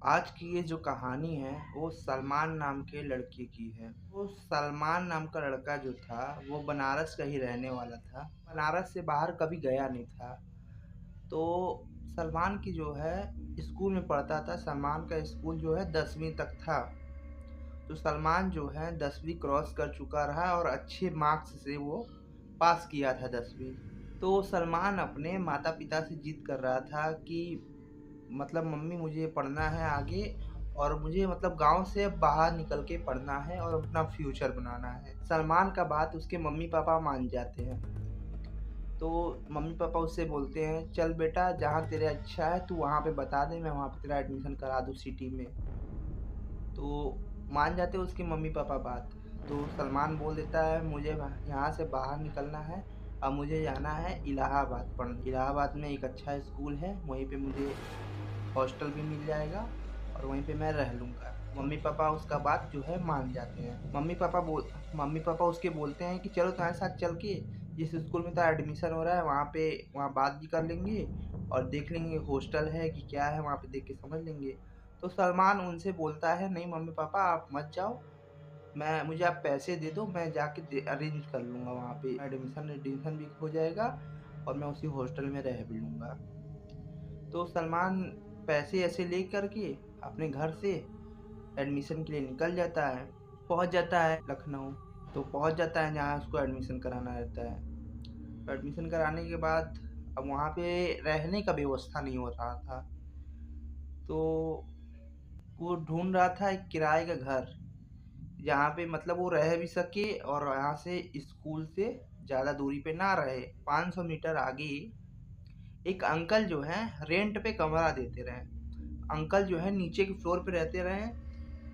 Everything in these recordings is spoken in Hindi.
आज की ये जो कहानी है वो सलमान नाम के लड़के की है। वो सलमान नाम का लड़का जो था वो बनारस का ही रहने वाला था। बनारस से बाहर कभी गया नहीं था। तो सलमान की जो है स्कूल में पढ़ता था। सलमान का स्कूल जो है 10वीं तक था। तो सलमान जो है 10वीं क्रॉस कर चुका रहा और अच्छे मार्क्स से वो पास किया था 10वीं। तो सलमान अपने माता पिता से जिद कर रहा था कि मतलब मम्मी मुझे पढ़ना है आगे, और मुझे मतलब गाँव से बाहर निकल के पढ़ना है और अपना फ्यूचर बनाना है। सलमान का बात उसके मम्मी पापा मान जाते हैं। तो मम्मी पापा उससे बोलते हैं चल बेटा, जहाँ तेरे अच्छा है तू वहाँ पे बता दे, मैं वहाँ पे तेरा एडमिशन करा दूँ सिटी में। तो मान जाते हैं उसके मम्मी पापा बात। तो सलमान बोल देता है मुझे यहाँ से बाहर निकलना है। अब मुझे जाना है इलाहाबाद पढ़ने। इलाहाबाद में एक अच्छा स्कूल है, वहीं पे मुझे हॉस्टल भी मिल जाएगा और वहीं पे मैं रह लूँगा। मम्मी पापा उसका बात जो है मान जाते हैं। मम्मी पापा उसके बोलते हैं कि चलो तुम्हारे साथ चल के जिस स्कूल में तेरा एडमिशन हो रहा है वहाँ बात भी कर लेंगे और देख लेंगे हॉस्टल है कि क्या है, वहाँ पे देख के समझ लेंगे। तो सलमान उनसे बोलता है नहीं मम्मी पापा आप मत जाओ, मैं मुझे आप पैसे दे दो, मैं जाके अरेंज कर लूँगा, वहाँ पे एडमिशन एडमिशन भी हो जाएगा और मैं उसी हॉस्टल में रह भी लूँगा। तो सलमान पैसे ऐसे ले करके अपने घर से एडमिशन के लिए निकल जाता है। पहुंच जाता है लखनऊ। तो पहुंच जाता है जहाँ उसको एडमिशन कराना रहता है। तो एडमिशन कराने के बाद अब वहाँ पे रहने का व्यवस्था नहीं हो रहा था। तो वो ढूंढ रहा था एक किराए का घर, जहाँ पे मतलब वो रह भी सके और यहाँ से स्कूल से ज़्यादा दूरी पे ना रहे। 500 मीटर आगे ही एक अंकल जो है रेंट पे कमरा देते रहे। अंकल जो है नीचे के फ्लोर पे रहते रहे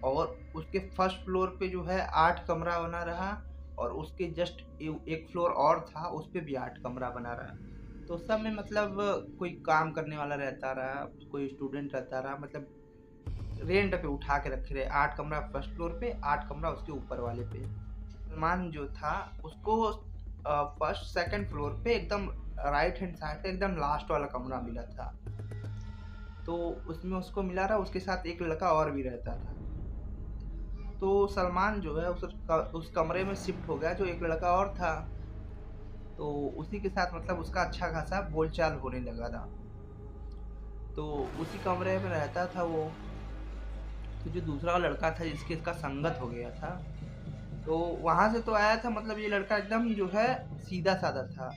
और उसके फर्स्ट फ्लोर पे जो है 8 कमरा बना रहा, और उसके जस्ट एक फ्लोर और था उस पे भी 8 कमरा बना रहा। तो सब में मतलब कोई काम करने वाला रहता रहा, कोई स्टूडेंट रहता रहा, मतलब रेंट पे उठा के रखे रहे। 8 कमरा फर्स्ट फ्लोर पे, 8 कमरा उसके ऊपर वाले पे। सलमान जो था उसको फर्स्ट सेकंड फ्लोर पे एकदम राइट हैंड साइड पे एकदम लास्ट वाला कमरा मिला था। तो उसमें उसको मिला रहा, उसके साथ एक लड़का और भी रहता था। तो सलमान जो है उस कमरे में शिफ्ट हो गया जो एक लड़का और था। तो उसी के साथ मतलब उसका अच्छा खासा बोलचाल होने लगा था। तो उसी कमरे में रहता था वो। तो जो दूसरा लड़का था जिसके इसका संगत हो गया था, तो वहां से तो आया था, मतलब ये लड़का एकदम जो है सीधा साधा था।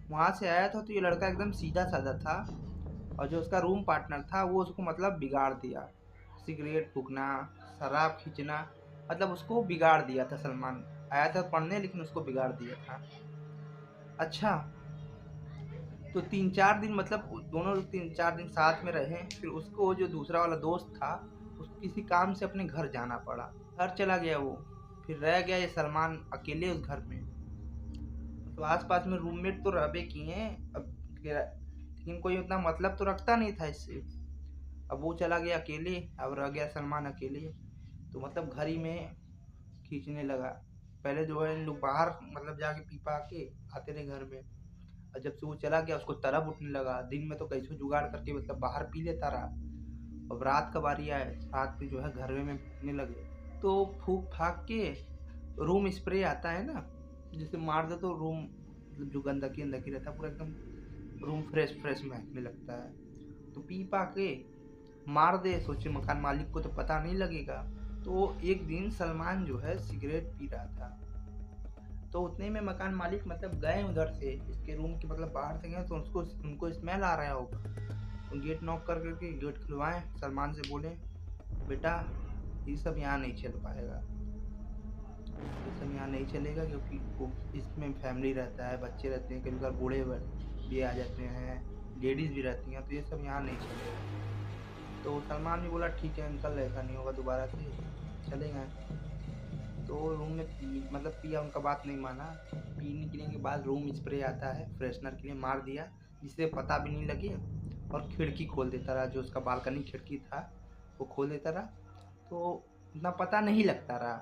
वहां से आया था तो ये लड़का एकदम सीधा साधा था। और जो उसका रूम पार्टनर था वो उसको मतलब बिगाड़ दिया। सिगरेट फूकना, शराब खींचना, मतलब उसको बिगाड़ दिया था सलमान। आया था पढ़ने लेकिन उसको बिगाड़ दिया था। अच्छा, तो 3-4 दिन मतलब दोनों लोग 3-4 दिन साथ में रहे। फिर उसको जो दूसरा वाला दोस्त था उसको किसी काम से अपने घर जाना पड़ा। घर चला गया वो। फिर रह गया ये सलमान अकेले उस घर में। तो आस पास में रूममेट तो रहबे किए अब, लेकिन कोई उतना मतलब तो रखता नहीं था इससे। अब वो चला गया अकेले, अब रह गया सलमान अकेले। तो मतलब घर ही में खींचने लगा। पहले जो है इन लोग बाहर मतलब जाके पी पा के आते रहे घर में। और जब से वो चला गया उसको तरब उठने लगा। दिन में तो कैसे जुगाड़ करके मतलब बाहर पी लेता रहा। अब रात का बारी आए, रात में जो है घर में फूकने लगे। तो फूक फाक के रूम स्प्रे आता है ना, जिसे मार दे तो रूम मतलब जो गंदगी अंदगी रहता है पूरा एकदम रूम फ्रेश फ्रेश महकने लगता है। तो पी पा के मार दे, सोचे मकान मालिक को तो पता नहीं लगेगा। तो एक दिन सलमान जो है सिगरेट पी रहा था। तो उतने में मकान मालिक मतलब गए उधर से, इसके रूम के मतलब बाहर से गए, तो उसको उनको स्मेल आ रहा होगा। तो गेट नॉक कर करके गेट खुलवाएं, सलमान से बोले बेटा ये सब यहाँ नहीं चल पाएगा, ये सब यहाँ नहीं चलेगा, क्योंकि इसमें फैमिली रहता है, बच्चे रहते हैं, कभी कभार बूढ़े भी आ जाते हैं, लेडीज भी रहती हैं, तो ये सब यहाँ नहीं चलेगा। तो सलमान भी बोला ठीक है अंकल, ऐसा नहीं होगा दोबारा से, चले गए। तो रूम में मतलब पिया, उनका बात नहीं माना। पीने के बाद रूम स्प्रे आता है फ्रेशनर के लिए, मार दिया जिससे पता भी नहीं लगे। और खिड़की खोल देता रहा, जो उसका बालकनी खिड़की था वो खोल देता रहा। तो उतना पता नहीं लगता रहा।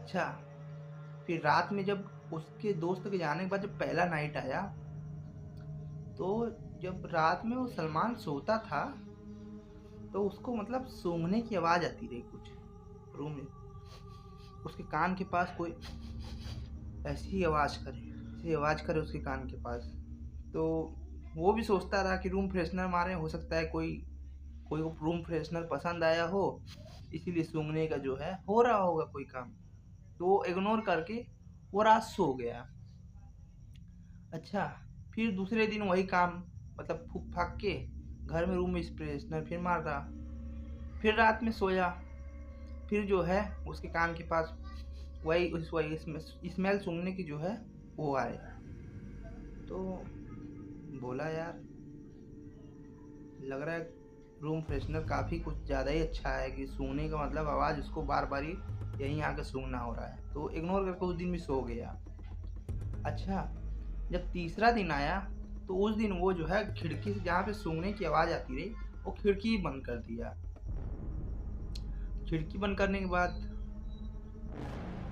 अच्छा, फिर रात में जब उसके दोस्त के जाने के बाद जब पहला नाइट आया, तो जब रात में वो सलमान सोता था तो उसको मतलब सूंघने की आवाज़ आती रही कुछ रूम में। उसके कान के पास कोई ऐसी आवाज़ करे उसके कान के पास। तो वो भी सोचता रहा कि रूम फ्रेशनर मारे, हो सकता है कोई कोई को रूम फ्रेशनर पसंद आया हो, इसीलिए सूंघने का जो है हो रहा होगा कोई काम। तो वो इग्नोर करके वो रात सो गया। अच्छा, फिर दूसरे दिन वही काम, मतलब फूक फाक के घर में रूम में फ्रेशनर फिर मार रहा। फिर रात में सोया, फिर जो है उसके कान के पास वही स्मेल सूंघने की जो है वो आया। तो बोला यार, लग रहा है रूम फ्रेशनर काफ़ी कुछ ज़्यादा ही अच्छा है कि सूंघने का मतलब आवाज़ उसको बार बार ही यहीं आकर सूंघना हो रहा है। तो इग्नोर करके उस दिन भी सो गया। अच्छा, जब तीसरा दिन आया तो उस दिन वो जो है खिड़की से जहाँ पे सूंघने की आवाज़ आती रही वो खिड़की बंद कर दिया। खिड़की बंद करने के बाद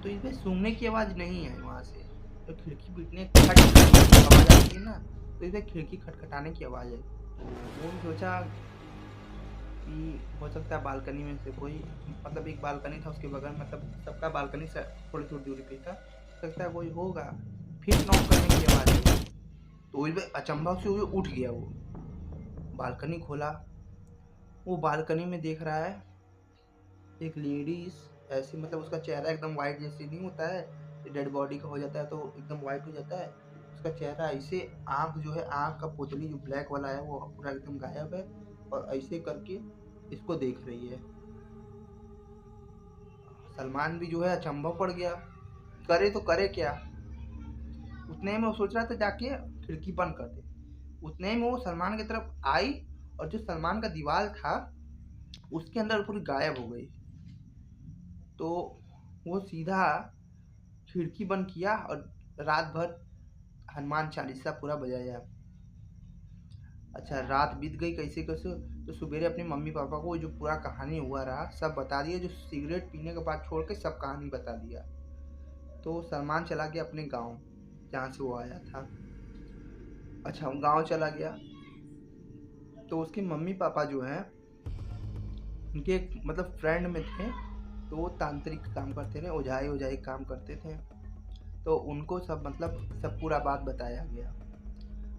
तो इसमें सूंघने की आवाज़ नहीं है वहाँ से, तो खिड़की पीटने खट की आवाज़ आती है ना, तो इसमें खिड़की खटखटाने की आवाज़ है। तो वो सोचा कि हो सकता है बालकनी में से कोई, मतलब एक बालकनी था उसके बगल, मतलब सबका बालकनी से थोड़ी थोड़ी दूरी पे था, हो सकता है कोई होगा। फिर नॉक करने की आवाज़ आई तो वही अचंभा से हुए उठ गया वो, बालकनी खोला। वो बालकनी में देख रहा है एक लेडीज, ऐसे मतलब उसका चेहरा एकदम वाइट जैसे नहीं होता है, डेड बॉडी का हो जाता है तो एकदम वाइट हो जाता है, उसका चेहरा ऐसे, आँख जो है, आँख का पुतली जो ब्लैक वाला है वो पूरा एकदम गायब है, और ऐसे करके इसको देख रही है। सलमान भी जो है अचंभव पड़ गया, करे तो करे क्या। उतने में वो सोच रहा था जाके खिड़की बंद कर दे, उतने में वो सलमान की तरफ आई और जो सलमान का दीवार था उसके अंदर पूरी गायब हो गई। तो वो सीधा खिड़की बंद किया और रात भर हनुमान चालीसा पूरा बजाया। अच्छा, रात बीत गई कैसे कैसे, तो सवेरे अपने मम्मी पापा को जो पूरा कहानी हुआ रहा सब बता दिया, जो सिगरेट पीने के बाद छोड़ के सब कहानी बता दिया। तो सलमान चला गया अपने गांव जहाँ से वो आया था। अच्छा, गांव चला गया तो उसके मम्मी पापा जो हैं उनके एक मतलब फ्रेंड में थे, तो वो तांत्रिक काम करते थे, ओझाई ओझाई काम करते थे। तो उनको सब मतलब सब पूरा बात बताया गया।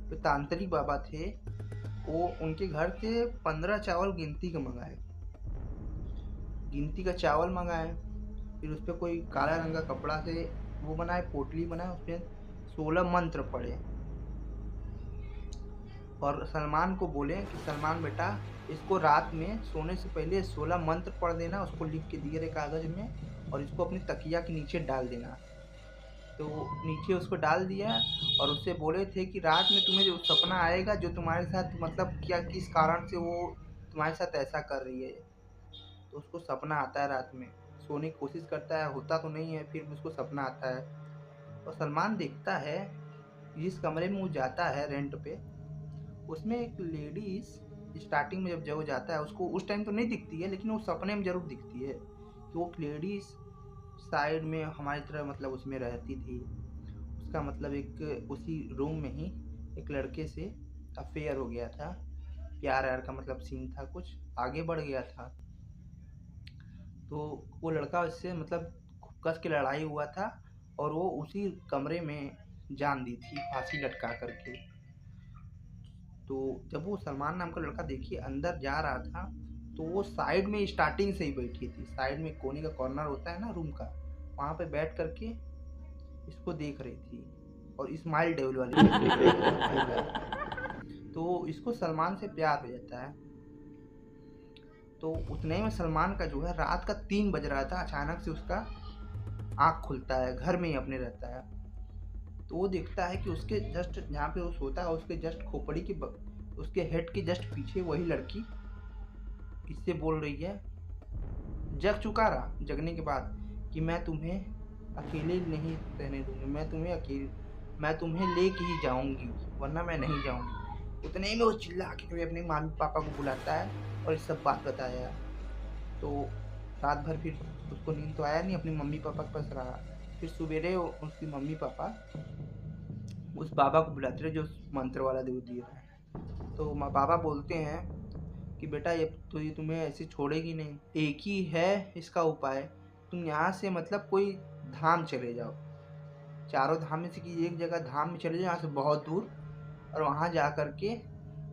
तो तांत्रिक बाबा थे, वो उनके घर से 15 चावल गिनती के मंगाए, गिनती का चावल मंगाए। फिर उस पर कोई काला रंग का कपड़ा से वो बनाए, पोटली बनाए, उसमें 16 मंत्र पढ़े और सलमान को बोले कि सलमान बेटा, इसको रात में सोने से पहले 16 मंत्र पढ़ देना, उसको लिख के दिए रहे कागज में, और इसको अपनी तकिया के नीचे डाल देना। तो नीचे उसको डाल दिया और उससे बोले थे कि रात में तुम्हें जो सपना आएगा जो तुम्हारे साथ मतलब क्या किस कारण से वो तुम्हारे साथ ऐसा कर रही है, तो उसको सपना आता है रात में, सोने की कोशिश करता है, होता तो नहीं है, फिर भी उसको सपना आता है। और सलमान देखता है जिस कमरे में वो जाता है रेंट पे, उसमें एक लेडीज स्टार्टिंग में जब वो जाता है उसको उस टाइम तो नहीं दिखती है, लेकिन वो सपने में जरूर दिखती है कि वो लेडीज साइड में हमारी तरह मतलब उसमें रहती थी। उसका मतलब एक उसी रूम में ही एक लड़के से अफेयर हो गया था, प्यार यार का मतलब सीन था, कुछ आगे बढ़ गया था। तो वो लड़का उससे मतलब कस के लड़ाई हुआ था और वो उसी कमरे में जान दी थी फांसी लटका करके। तो जब वो सलमान नाम का लड़का देखिए अंदर जा रहा था, तो वो साइड में स्टार्टिंग से ही बैठी थी, साइड में कोने का कॉर्नर होता है ना रूम का, वहाँ पे बैठ करके इसको देख रही थी और स्माइल डेविल वाली तो इसको सलमान से प्यार हो जाता है। तो उतने में सलमान का जो है रात का 3 बज रहा था, अचानक से उसका आँख खुलता है, घर में ही अपने रहता है। तो वो देखता है कि उसके जस्ट जहाँ पे वो सोता है उसके जस्ट खोपड़ी के उसके हेड के जस्ट पीछे वही लड़की इससे बोल रही है, जग चुका रहा जगने के बाद, कि मैं तुम्हें अकेले नहीं रहने दूंगी, मैं तुम्हें लेके ही जाऊंगी, वरना मैं नहीं जाऊंगी। उतने ही में वो चिल्ला के अपने मम्मी पापा को बुलाता है और ये सब बात बताया। तो रात भर फिर उसको नींद तो आया नहीं, अपनी मम्मी पापा के पास रहा। फिर सवेरे उसकी मम्मी पापा उस बाबा को बुलाते रहे जो मंत्र वाला दूध दिए रहा है। तो पापा बोलते हैं कि बेटा ये तुम्हें ऐसे छोड़ेगी नहीं, एक ही है इसका उपाय, तुम यहाँ से मतलब कोई धाम चले जाओ, चारों धाम में से किसी एक जगह धाम में चले जाओ, यहाँ से बहुत दूर, और वहाँ जा कर के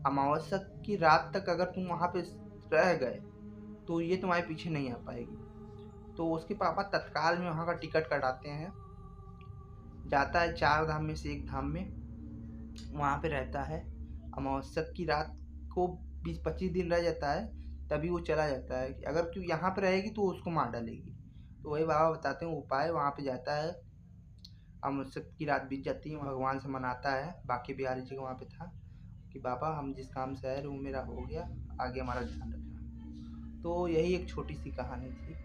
अमावस्या की रात तक अगर तुम वहाँ पे रह गए तो ये तुम्हारे पीछे नहीं आ पाएगी। तो उसके पापा तत्काल में वहाँ का टिकट कटाते हैं, जाता है चार धाम में से एक धाम में, वहाँ पे रहता है। अमावस्या की रात को 20-25 दिन रह जाता है, तभी वो चला जाता है कि अगर तू यहाँ पे रहेगी तो उसको मार डालेगी। तो वही बाबा बताते हैं उपाय, वहाँ पे जाता है, अमावस्या की रात बीत जाती है, भगवान से मनाता है, बाकी बिहारी जी वहाँ पे था कि बाबा हम जिस काम से आए वो मेरा हो गया, आगे हमारा ध्यान रखना। तो यही एक छोटी सी कहानी थी।